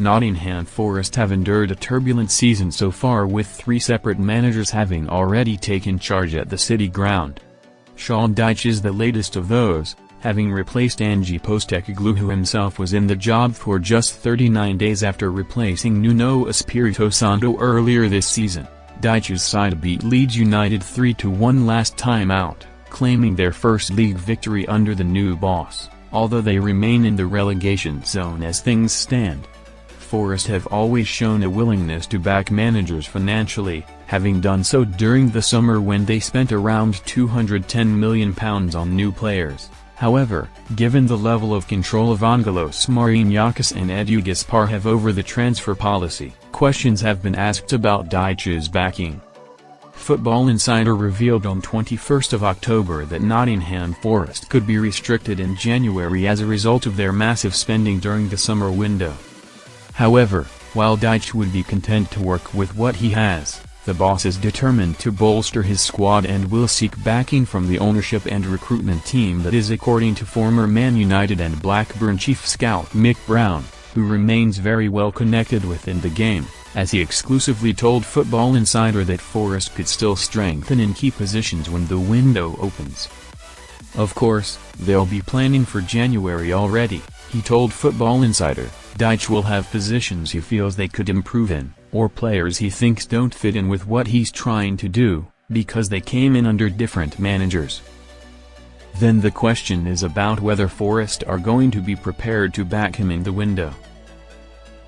Nottingham Forest have endured a turbulent season so far, with 3 separate managers having already taken charge at the City Ground. Sean Dyche is the latest of those, having replaced Ange Postecoglou, who himself was in the job for just 39 days after replacing Nuno Espirito Santo earlier this season. Dyche's side beat Leeds United 3-1 last time out, claiming their first league victory under the new boss, although they remain in the relegation zone as things stand. Forest have always shown a willingness to back managers financially, having done so during the summer when they spent around £210 million on new players. However, given the level of control of Angelos Marinakis and Edu Gaspar have over the transfer policy, questions have been asked about Dyche's backing. Football Insider revealed on 21st of October that Nottingham Forest could be restricted in January as a result of their massive spending during the summer window. However, while Dyche would be content to work with what he has, the boss is determined to bolster his squad and will seek backing from the ownership and recruitment team that is, according to former Man United and Blackburn chief scout Mick Brown, who remains very well connected within the game, as he exclusively told Football Insider that Forest could still strengthen in key positions when the window opens. Of course, they'll be planning for January already, he told Football Insider. Dyche will have positions he feels they could improve in, or players he thinks don't fit in with what he's trying to do, because they came in under different managers. Then the question is about whether Forest are going to be prepared to back him in the window.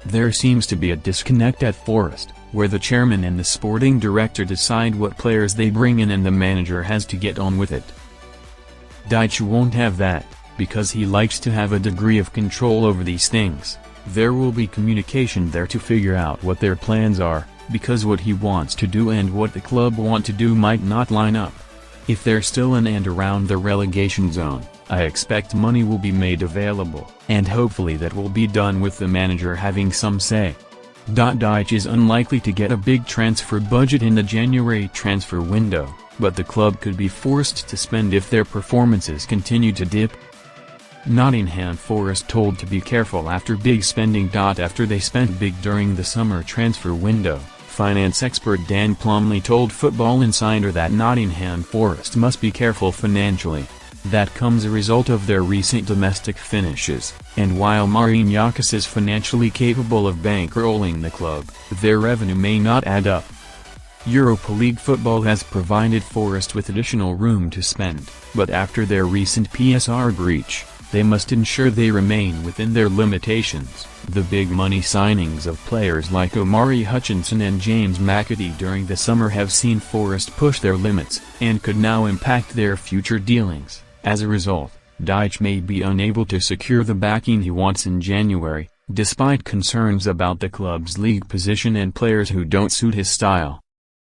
There seems to be a disconnect at Forest, where the chairman and the sporting director decide what players they bring in and the manager has to get on with it. Dyche won't have that, because he likes to have a degree of control over these things. There will be communication there to figure out what their plans are, because what he wants to do and what the club want to do might not line up. If they're still in and around the relegation zone, I expect money will be made available, and hopefully that will be done with the manager having some say. Dyche is unlikely to get a big transfer budget in the January transfer window, but the club could be forced to spend if their performances continue to dip. Nottingham Forest told to be careful after big spending. After they spent big during the summer transfer window, finance expert Dan Plumley told Football Insider that Nottingham Forest must be careful financially. That comes a result of their recent domestic finishes, and while Marinakis is financially capable of bankrolling the club, their revenue may not add up. Europa League football has provided Forest with additional room to spend, but after their recent PSR breach, they must ensure they remain within their limitations. The big money signings of players like Omari Hutchinson and James McAtee during the summer have seen Forest push their limits, and could now impact their future dealings. As a result, Dyche may be unable to secure the backing he wants in January, despite concerns about the club's league position and players who don't suit his style.